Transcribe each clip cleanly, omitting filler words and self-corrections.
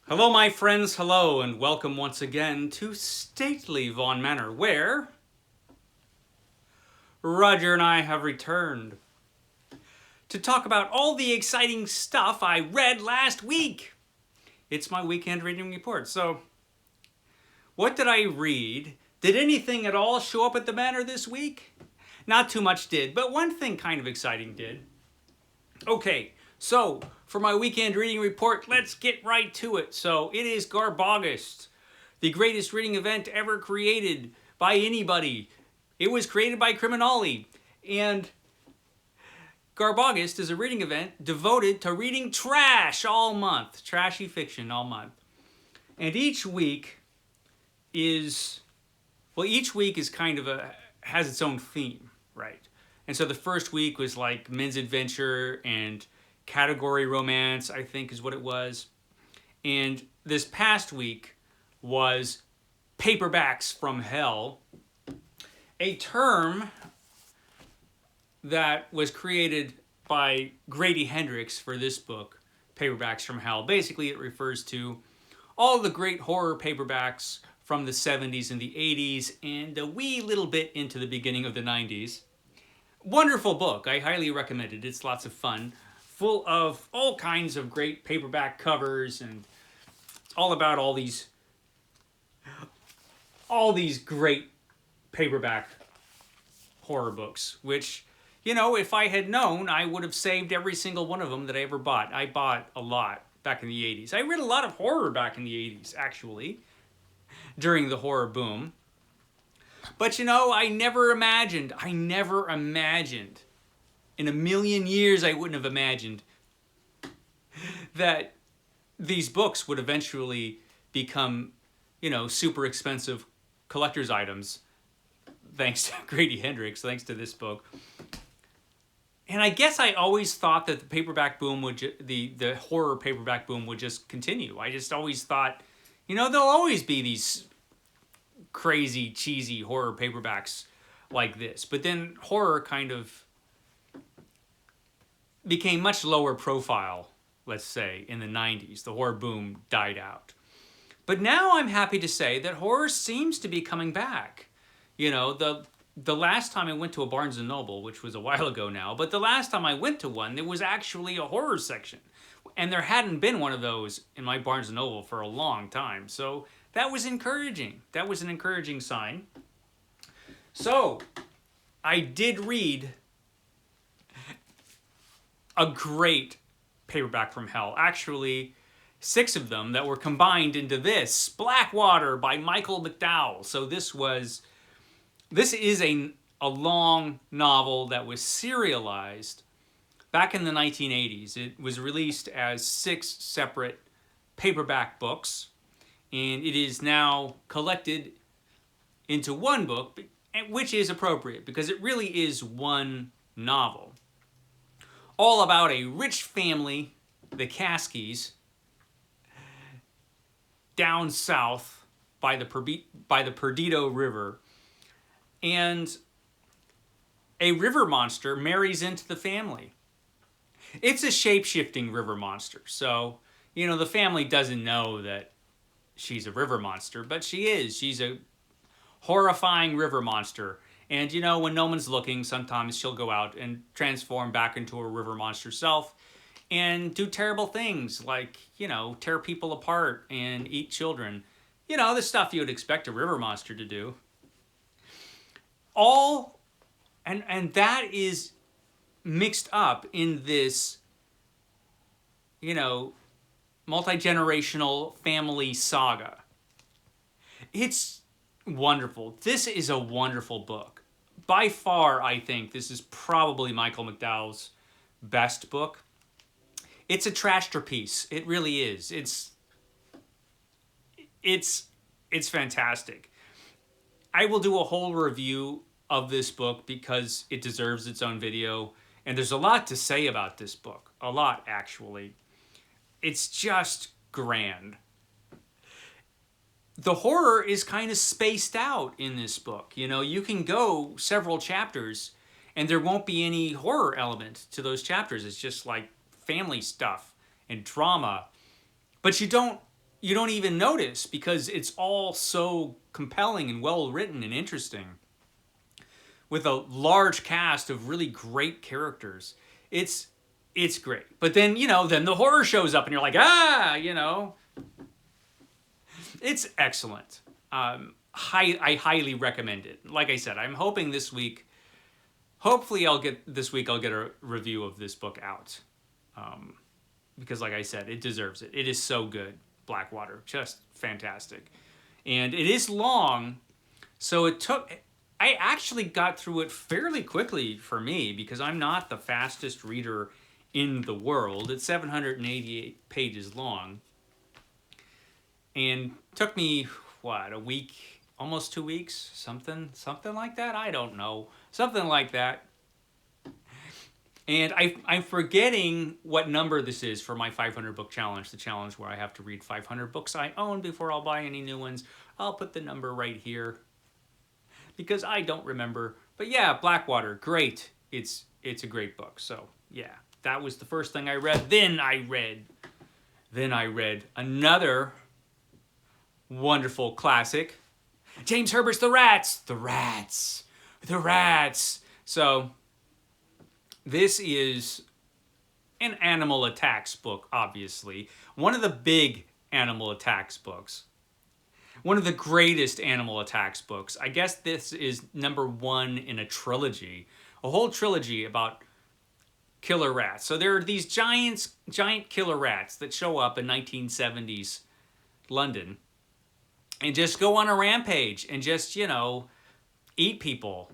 Hello, my friends, hello, and welcome once again to stately Vaughan Manor, where Roger and I have returned to talk about all the exciting stuff I read last week. It's my weekend reading report. So, what did I read? Did anything at all show up at the Manor this week? Not too much did, but one thing kind of exciting did. Okay, so for my weekend reading report, let's get right to it. So it is Garbogust, the greatest reading event ever created by anybody. It was created by Criminali, and Garbogust is a reading event devoted to reading trash all month, trashy fiction all month. And each week is kind of has its own theme, right? And so the first week was like men's adventure and category romance, I think is what it was. And this past week was Paperbacks from Hell, a term that was created by Grady Hendrix for this book, Paperbacks from Hell. Basically, it refers to all the great horror paperbacks from the 70s and the 80s and a wee little bit into the beginning of the 90s. Wonderful book. I highly recommend it. It's lots of fun, full of all kinds of great paperback covers, and it's all about all these great paperback horror books, which, if I had known, I would have saved every single one of them that I ever bought. I bought a lot back in the 80s. I read a lot of horror back in the 80s, actually, during the horror boom. But I never imagined, in a million years I wouldn't have imagined that these books would eventually become, super expensive collector's items, thanks to Grady Hendrix, thanks to this book. And I guess I always thought that the paperback boom the horror paperback boom would just continue. I just always thought, there'll always be these crazy, cheesy horror paperbacks like this. But then horror kind of became much lower profile, let's say, in the 90s. The horror boom died out. But now I'm happy to say that horror seems to be coming back. The last time I went to a Barnes & Noble, which was a while ago now, but the last time I went to one, there was actually a horror section. And there hadn't been one of those in my Barnes & Noble for a long time. So that was encouraging. That was an encouraging sign. So I did read a great paperback from hell. Actually, 6 of them that were combined into this, Blackwater by Michael McDowell. So this is a long novel that was serialized back in the 1980s. It was released as 6 separate paperback books, and it is now collected into one book, which is appropriate because it really is one novel. All about a rich family, the Caskies, down south by the Perdido River, and a river monster marries into the family. It's a shape-shifting river monster, so, the family doesn't know that she's a river monster, but she is. She's a horrifying river monster. And, when no one's looking, sometimes she'll go out and transform back into a river monster self and do terrible things like, tear people apart and eat children. The stuff you would expect a river monster to do. And that is mixed up in this, multi-generational family saga. It's wonderful. This is a wonderful book. By far, I think this is probably Michael McDowell's best book. It's a trashterpiece. It really is. It's fantastic. I will do a whole review of this book because it deserves its own video. And there's a lot to say about this book. A lot, actually. It's just grand. The horror is kind of spaced out in this book. You can go several chapters and there won't be any horror element to those chapters. It's just like family stuff and drama. But you don't you don't even notice because it's all so compelling and well written and interesting with a large cast of really great characters. It's great. But then, then the horror shows up and you're like, it's excellent. I highly recommend it. Like I said, I'm hoping hopefully this week I'll get a review of this book out. Because like I said, it deserves it. It is so good. Blackwater, just fantastic. And it is long, so I actually got through it fairly quickly for me because I'm not the fastest reader in the world. It's 788 pages long. And took me, a week, almost 2 weeks, something like that? I don't know. Something like that. And I'm forgetting what number this is for my 500 book challenge, the challenge where I have to read 500 books I own before I'll buy any new ones. I'll put the number right here because I don't remember. But yeah, Blackwater, great. It's a great book. So yeah, that was the first thing I read. Then I read another wonderful classic, James Herbert's The Rats. So this is an animal attacks book, obviously. One of the big animal attacks books. One of the greatest animal attacks books. I guess this is number 1 in a trilogy. A whole trilogy about killer rats. So there are these giant killer rats that show up in 1970s London and just go on a rampage and just, eat people.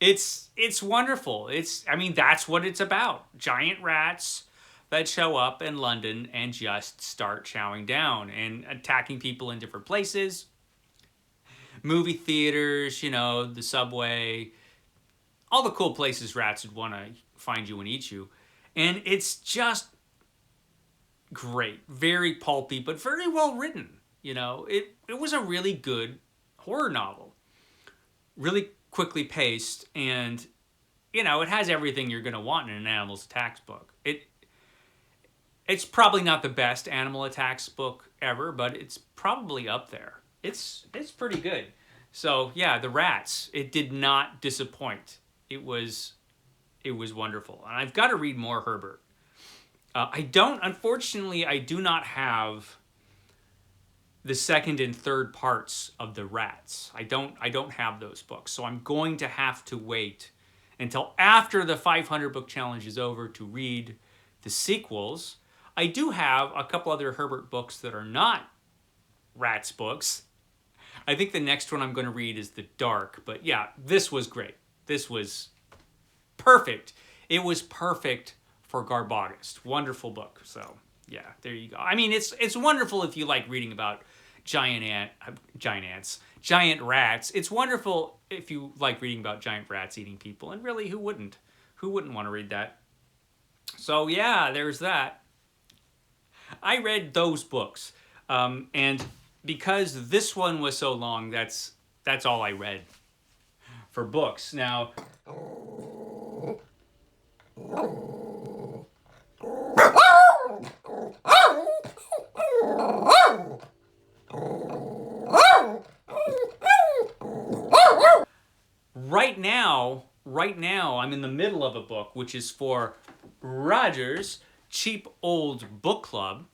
It's wonderful. That's what it's about. Giant rats that show up in London and just start chowing down and attacking people in different places. Movie theaters, the subway, all the cool places rats would want to find you and eat you. And it's just great. Very pulpy, but very well written. It was a really good horror novel. Really quickly paced, and it has everything you're going to want in an animal attacks book. It's probably not the best animal attacks book ever, but it's probably up there. It's pretty good. So yeah, The Rats, it did not disappoint. It was wonderful, and I've got to read more Herbert. Unfortunately, I do not have the second and third parts of The Rats. I don't have those books, so I'm going to have to wait until after the 500 book challenge is over to read the sequels. I do have a couple other Herbert books that are not Rats books. I think the next one I'm going to read is The Dark, but yeah, this was great. This was perfect. It was perfect for Garbogist. Wonderful book. So yeah, there you go. It's wonderful if you like reading about giant rats. It's wonderful if you like reading about giant rats eating people, and really, who wouldn't? Who wouldn't want to read that? So yeah, there's that. I read those books, and because this one was so long, that's all I read for books. Now, right now, I'm in the middle of a book, which is for Roger's Cheap Old Book Club.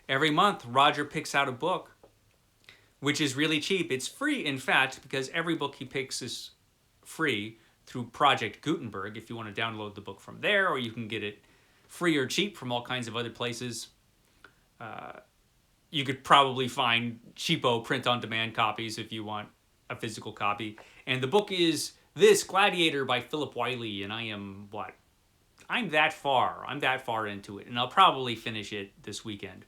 Every month, Roger picks out a book, which is really cheap. It's free, in fact, because every book he picks is free through Project Gutenberg, if you want to download the book from there, or you can get it free or cheap from all kinds of other places. You could probably find cheapo print-on-demand copies if you want a physical copy. And the book is this, Gladiator by Philip Wiley, and I'm that far into it, and I'll probably finish it this weekend.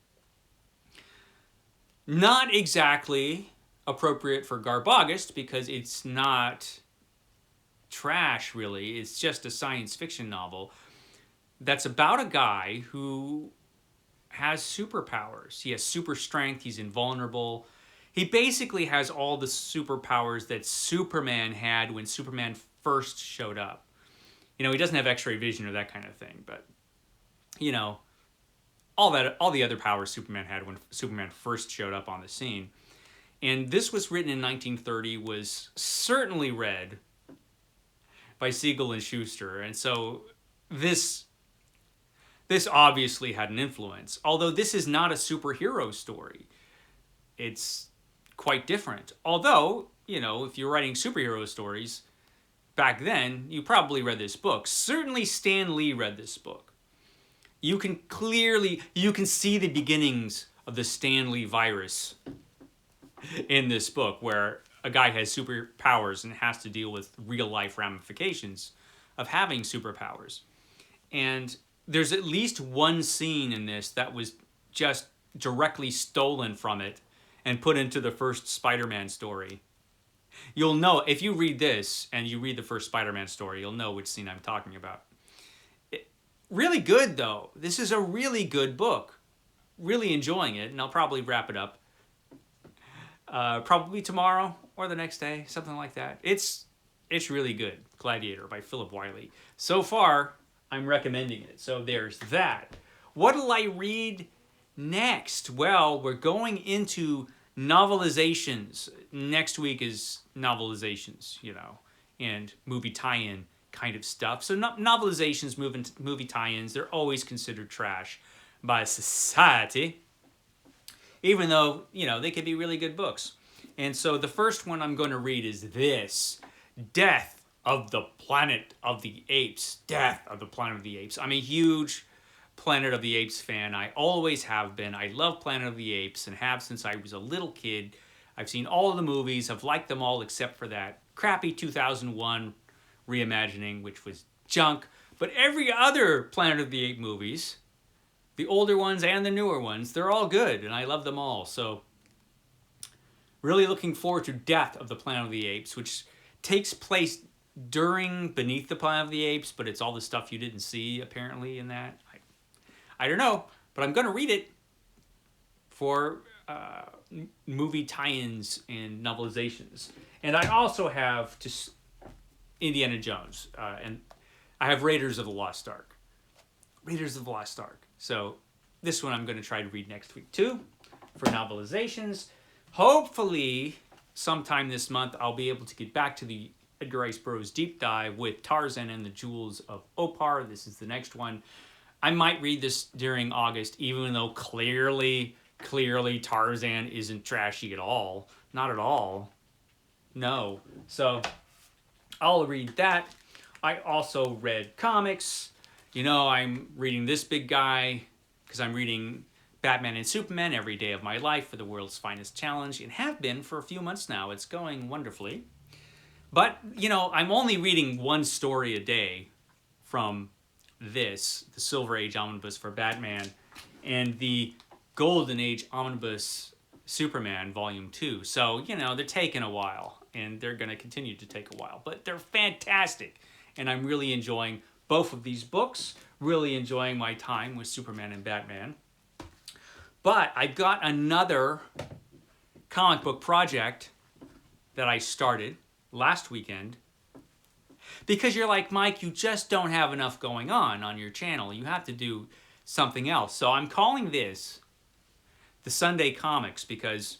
Not exactly appropriate for Garbogist, because it's not trash, really. It's just a science fiction novel that's about a guy who has superpowers. He has super strength. He's invulnerable. He basically has all the superpowers that Superman had when Superman first showed up. He doesn't have X-ray vision or that kind of thing, but, all the other powers Superman had when Superman first showed up on the scene. And this was written in 1930, was certainly read by Siegel and Schuster. And so this obviously had an influence. Although this is not a superhero story. It's quite different. Although, if you're writing superhero stories, back then, you probably read this book. Certainly Stan Lee read this book. You can see the beginnings of the Stan Lee virus in this book, where a guy has superpowers and has to deal with real life ramifications of having superpowers. And there's at least one scene in this that was just directly stolen from it and put into the first Spider-Man story. You'll know, if you read this and you read the first Spider-Man story, you'll know which scene I'm talking about. Really good, though. This is a really good book. Really enjoying it, and I'll probably wrap it up. Probably tomorrow or the next day, something like that. It's really good. Gladiator by Philip Wiley. So far, I'm recommending it. So there's that. What'll I read next? Well, we're going into novelizations. Next week is novelizations, and movie tie-in kind of stuff. So novelizations, movie tie-ins, they're always considered trash by society, even though, they could be really good books. And so the first one I'm going to read is this, Death of the Planet of the Apes. Death of the Planet of the Apes. I'm a huge Planet of the Apes fan. I always have been. I love Planet of the Apes and have since I was a little kid. I've seen all of the movies. I've liked them all except for that crappy 2001 reimagining, which was junk. But every other Planet of the Apes movies, the older ones and the newer ones, they're all good, and I love them all. So really looking forward to Death of the Planet of the Apes, which takes place during Beneath the Planet of the Apes, but it's all the stuff you didn't see, apparently, in that. I don't know, but I'm going to read it for movie tie-ins and novelizations. And I also have just Indiana Jones, and I have Raiders of the Lost Ark. Raiders of the Lost Ark. So this one I'm going to try to read next week too, for novelizations. Hopefully, sometime this month, I'll be able to get back to the Edgar Rice Burroughs deep dive with Tarzan and the Jewels of Opar. This is the next one. I might read this during August, even though clearly Tarzan isn't trashy at all. Not at all. No. So I'll read that. I also read comics. I'm reading this big guy because I'm reading Batman and Superman every day of my life for the World's Finest Challenge, and have been for a few months now. It's going wonderfully. But, I'm only reading one story a day from this, the Silver Age Omnibus for Batman, and the Golden Age Omnibus Superman Volume 2. So, they're taking a while, and they're going to continue to take a while. But they're fantastic, and I'm really enjoying both of these books, really enjoying my time with Superman and Batman. But I've got another comic book project that I started last weekend, because you're like, Mike, you just don't have enough going on your channel. You have to do something else. So I'm calling this the Sunday Comics, because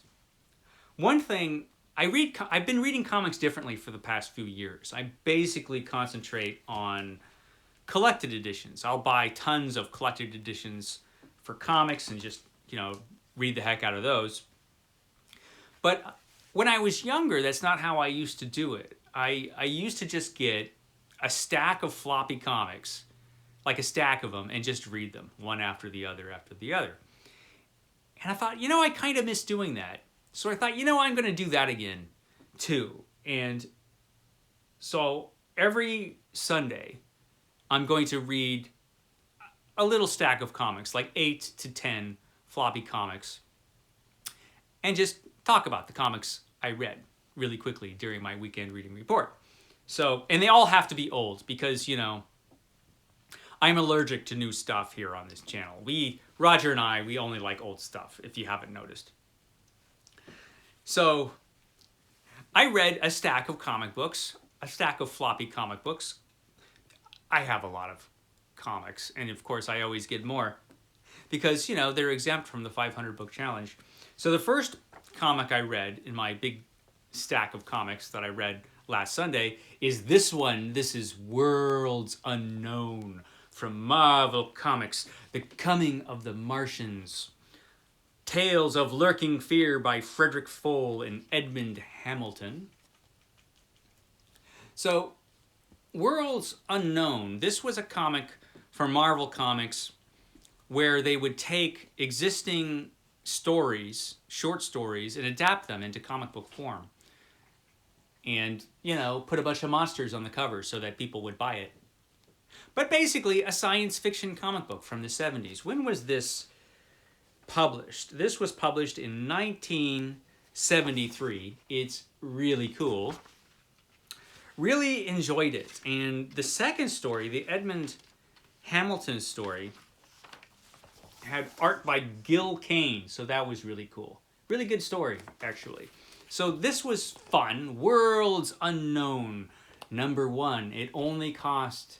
one thing, I've been reading comics differently for the past few years. I basically concentrate on collected editions. I'll buy tons of collected editions for comics and just, read the heck out of those. But when I was younger, that's not how I used to do it. I used to just get a stack of floppy comics, like a stack of them, and just read them one after the other after the other. And I thought, I kind of miss doing that. So I thought, I'm going to do that again too. And so every Sunday, I'm going to read a little stack of comics, like 8 to 10 floppy comics, and just talk about the comics I read really quickly during my weekend reading report. So, and they all have to be old, because, I'm allergic to new stuff here on this channel. Roger and I, we only like old stuff, if you haven't noticed. So, I read a stack of comic books, a stack of floppy comic books. I have a lot of comics, and of course I always get more. because, they're exempt from the 500 book challenge. So the first comic I read in my big stack of comics that I read last Sunday is this one. This is Worlds Unknown from Marvel Comics, The Coming of the Martians. Tales of Lurking Fear by Frederick Fole and Edmund Hamilton. So, Worlds Unknown, this was a comic from Marvel Comics where they would take existing stories, short stories, and adapt them into comic book form. And, put a bunch of monsters on the cover so that people would buy it. But basically, a science fiction comic book from the 70s. When was this published? This was published in 1973. It's really cool. Really enjoyed it. And the second story, the Edmund Hamilton story, had art by Gil Kane, so that was really cool. Really good story, actually. So this was fun. Worlds Unknown, #1. It only cost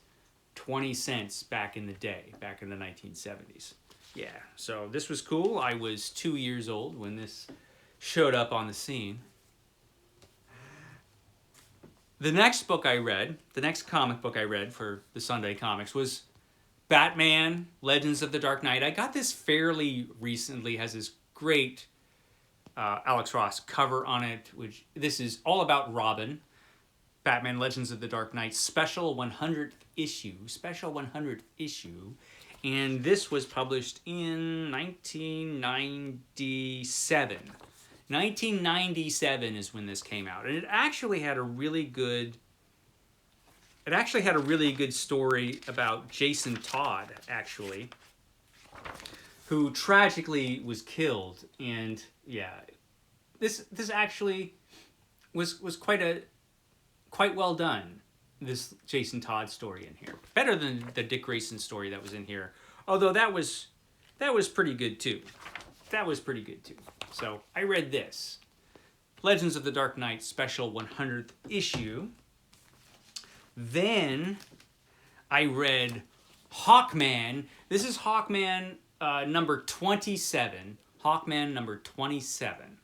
20 cents back in the day, back in the 1970s. Yeah, so this was cool. I was 2 years old when this showed up on the scene. The next book I read, the next comic book I read for the Sunday Comics was Batman, Legends of the Dark Knight. I got this fairly recently, has this great Alex Ross cover on it, which this is all about Robin. Batman, Legends of the Dark Knight, special 100th issue. And this was published in 1997. 1997 is when this came out. And it actually had a really good story about Jason Todd, actually, who tragically was killed. And yeah, this actually was quite well done, this Jason Todd story in here. Better than the Dick Grayson story that was in here. Although that was pretty good too. So I read this. Legends of the Dark Knight special 100th issue. Then I read Hawkman. This is Hawkman number 27. Hawkman number 27.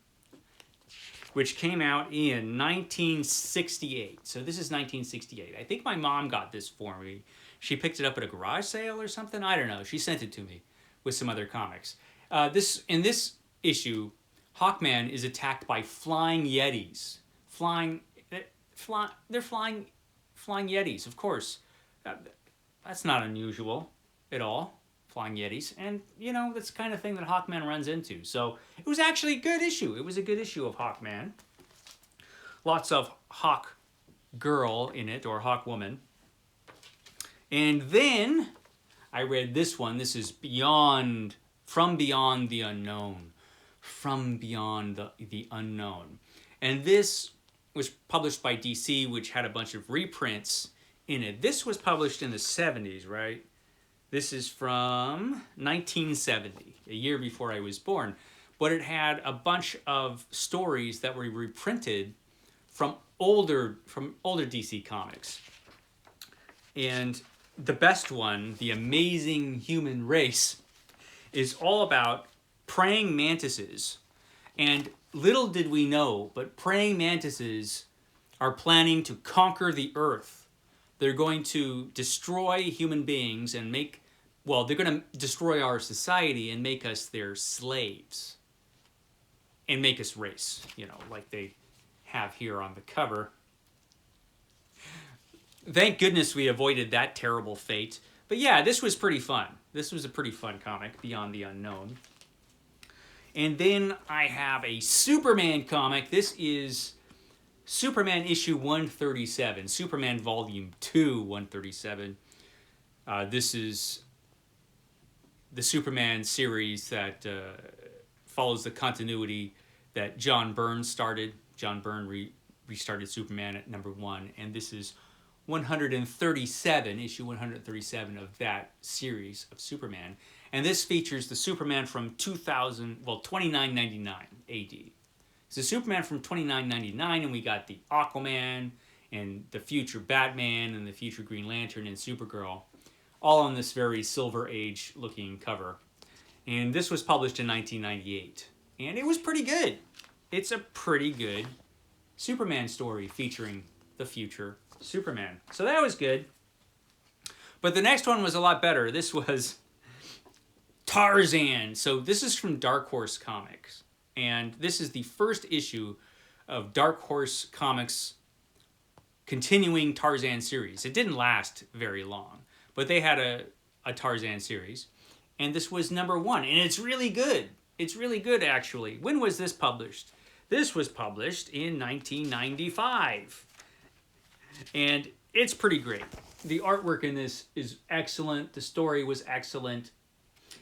Which came out in 1968. So this is 1968. I think my mom got this for me. She picked it up at a garage sale or something. I don't know. She sent it to me with some other comics. In this issue, Hawkman is attacked by flying yetis. They're flying yetis, of course. That's not unusual at all. Flying yetis, and that's the kind of thing that Hawkman runs into. So it was actually a good issue. It was a good issue of Hawkman. Lots of Hawk Girl in it, or Hawk Woman. And then I read this one. This is From Beyond the Unknown. From Beyond the Unknown. And this was published by DC, which had a bunch of reprints in it. This was published in the 70s, right? This is from 1970, a year before I was born. But it had a bunch of stories that were reprinted from older DC comics. And the best one, The Amazing Human Race, is all about praying mantises. And little did we know, but praying mantises are planning to conquer the earth. They're going to destroy human beings and they're going to destroy our society and make us their slaves. And make us race, like they have here on the cover. Thank goodness we avoided that terrible fate. But yeah, this was pretty fun. This was a pretty fun comic, Beyond the Unknown. And then I have a Superman comic. This is Superman issue 137. Superman volume 2, 137. This is the Superman series that follows the continuity that John Byrne started. John Byrne restarted Superman at '1, and this is 137, issue 137 of that series of Superman. And this features the Superman from 2999 AD. It's the Superman from 2999, and we got the Aquaman, and the future Batman, and the future Green Lantern, and Supergirl, all on this very Silver Age looking cover. And this was published in 1998. And it was pretty good. It's a pretty good Superman story featuring the future Superman. So that was good. But the next one was a lot better. This was Tarzan. So this is from Dark Horse Comics. And this is the first issue of Dark Horse Comics' continuing Tarzan series. It didn't last very long, but they had a Tarzan series. And this was #1. And it's really good. It's really good, actually. When was this published? This was published in 1995. And it's pretty great. The artwork in this is excellent. The story was excellent.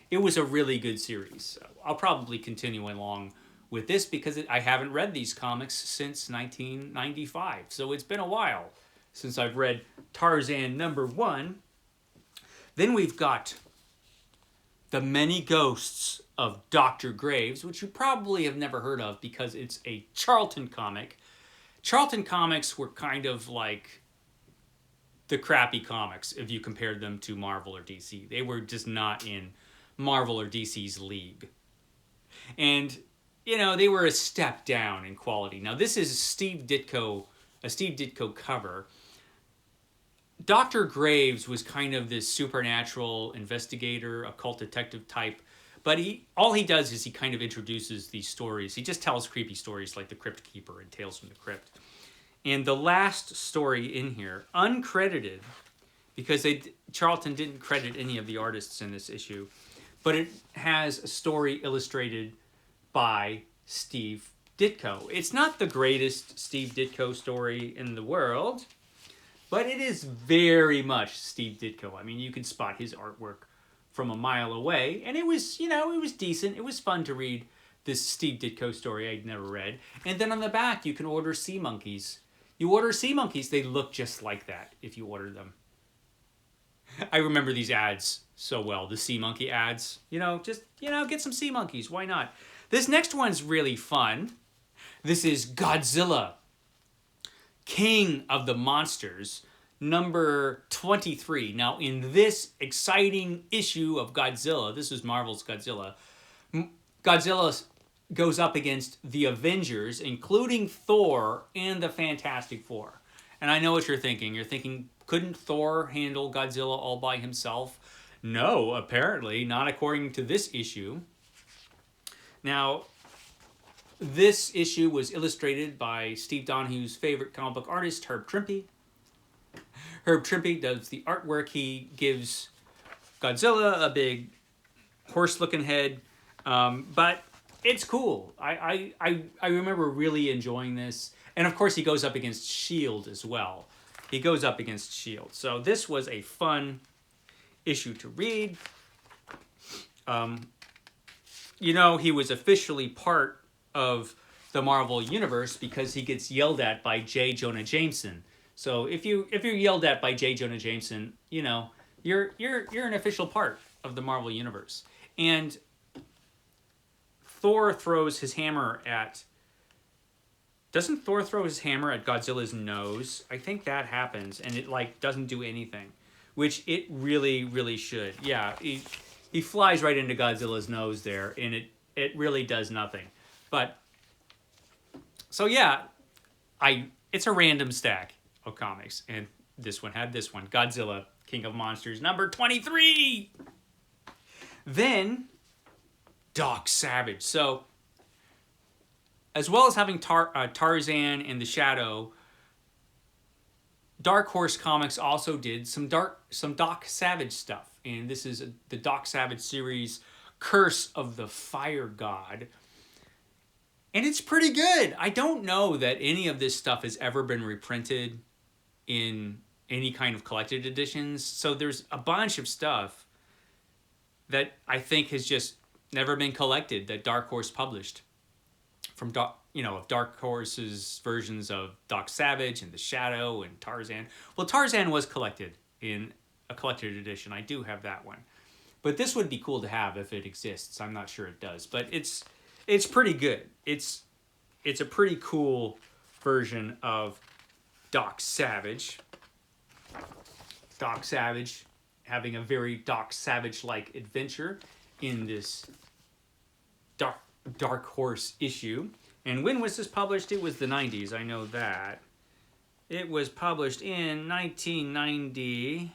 It was a really good series. So I'll probably continue along with this because I haven't read these comics since 1995. So it's been a while since I've read Tarzan #1. Then we've got The Many Ghosts of Dr. Graves, which you probably have never heard of because it's a Charlton comic. Charlton comics were kind of like the crappy comics if you compared them to Marvel or DC. They were just not in Marvel or DC's league. And, you know, they were a step down in quality. Now, this is a Steve Ditko cover. Dr. Graves was kind of this supernatural investigator, occult detective type, but all he does is he kind of introduces these stories. He just tells creepy stories like The Crypt Keeper and Tales from the Crypt. And the last story in here, uncredited, because Charlton didn't credit any of the artists in this issue, but it has a story illustrated by Steve Ditko. It's not the greatest Steve Ditko story in the world, but it is very much Steve Ditko. I mean, you can spot his artwork from a mile away, and it was, you know, it was decent. It was fun to read this Steve Ditko story I'd never read. And then on the back, you can order sea monkeys. You order sea monkeys, they look just like that if you order them. I remember these ads so well, the sea monkey ads. You know, just, you know, get some sea monkeys, why not? This next one's really fun. This is Godzilla, King of the Monsters, #23. Now, in this exciting issue of Godzilla, this is Marvel's Godzilla, Godzilla goes up against the Avengers, including Thor and the Fantastic Four. And I know what you're thinking. You're thinking, couldn't Thor handle Godzilla all by himself? No, apparently, not according to this issue. Now, this issue was illustrated by Steve Donahue's favorite comic book artist, Herb Trimpe. Herb Trimpe does the artwork. He gives Godzilla a big horse-looking head, but it's cool. I remember really enjoying this. And of course, he goes up against S.H.I.E.L.D. as well. He goes up against S.H.I.E.L.D. So this was a fun issue to read. You know, he was officially part of the Marvel Universe because he gets yelled at by J. Jonah Jameson. So if you're yelled at by J. Jonah Jameson, you know, you're an official part of the Marvel Universe. And Thor throws his hammer at... Doesn't Thor throw his hammer at Godzilla's nose? I think that happens, and it, like, doesn't do anything. Which it really, really should. Yeah, he flies right into Godzilla's nose there, and it really does nothing. But, so yeah, it's a random stack of comics, and this one had this one. Godzilla, King of Monsters, #23! Then, Doc Savage. So, as well as having Tarzan and the Shadow, Dark Horse Comics also did some Doc Savage stuff. And this is the Doc Savage series, Curse of the Fire God. And it's pretty good. I don't know that any of this stuff has ever been reprinted in any kind of collected editions. So there's a bunch of stuff that I think has just never been collected that Dark Horse published. From Dark Horse's versions of Doc Savage and the Shadow and Tarzan. Well, Tarzan was collected in a collected edition. I do have that one. But this would be cool to have if it exists. I'm not sure it does. But it's pretty good. It's a pretty cool version of Doc Savage. Doc Savage having a very Doc Savage-like adventure. in this Dark Horse issue. And when was this published? It was the 90s, I know that. It was published in 1990.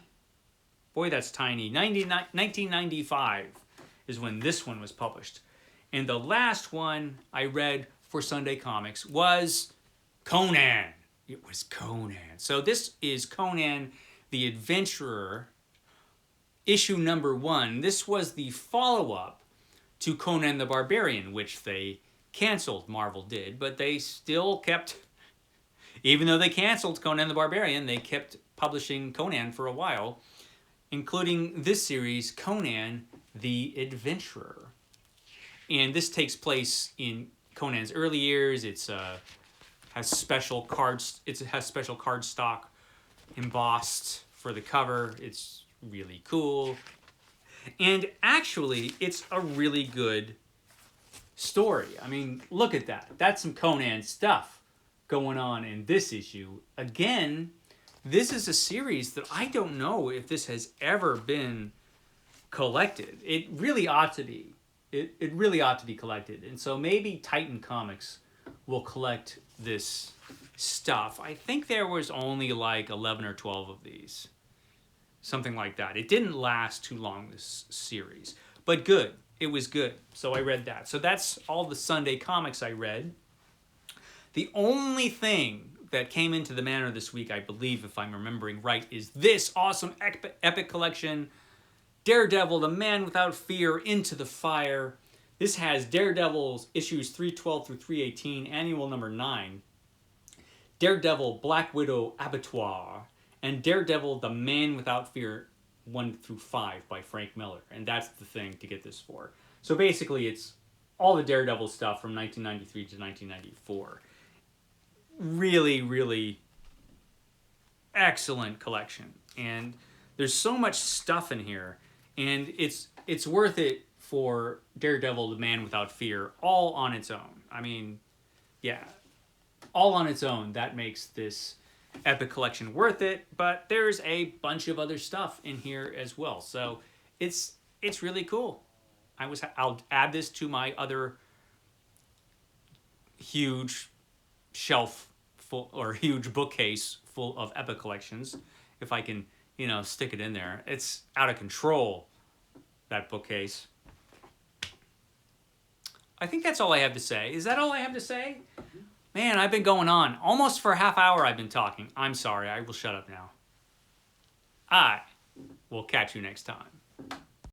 Boy, that's tiny. 1995 is when this one was published. And the last one I read for Sunday Comics was Conan. It was Conan. So this is Conan the Adventurer, issue number 1. This was the follow-up to Conan the Barbarian, which they canceled, Marvel did, but they still kept, even though they canceled Conan the Barbarian, they kept publishing Conan for a while, including this series, Conan the Adventurer. And this takes place in Conan's early years. It's has special cards. It has special card stock embossed for the cover. It's really cool. And actually, it's a really good story. I mean, look at that. That's some Conan stuff going on in this issue. Again, this is a series that I don't know if this has ever been collected. It really ought to be. It really ought to be collected. And so maybe Titan Comics will collect this stuff. I think there was only like 11 or 12 of these. Something like that. It didn't last too long, this series. But good. It was good. So I read that. So that's all the Sunday Comics I read. The only thing that came into the Manor this week, I believe, if I'm remembering right, is this awesome epic collection, Daredevil, the Man Without Fear, Into the Fire. This has Daredevil's issues 312 through 318, annual number 9. Daredevil, Black Widow, Abattoir, and Daredevil, the Man Without Fear, 1 through 5 by Frank Miller. And that's the thing to get this for. So basically, it's all the Daredevil stuff from 1993 to 1994. Really, really excellent collection. And there's so much stuff in here. And it's worth it for Daredevil, the Man Without Fear, all on its own. I mean, yeah, all on its own. That makes this epic collection worth it. But there's a bunch of other stuff in here as well. So it's really cool. I'll add this to my other huge shelf full, or huge bookcase full of epic collections, if I can, stick it in there. It's out of control, that bookcase. I think that's all I have to say. Is that all I have to say? Man, I've been going on. Almost for a half hour I've been talking. I'm sorry. I will shut up now. I will catch you next time.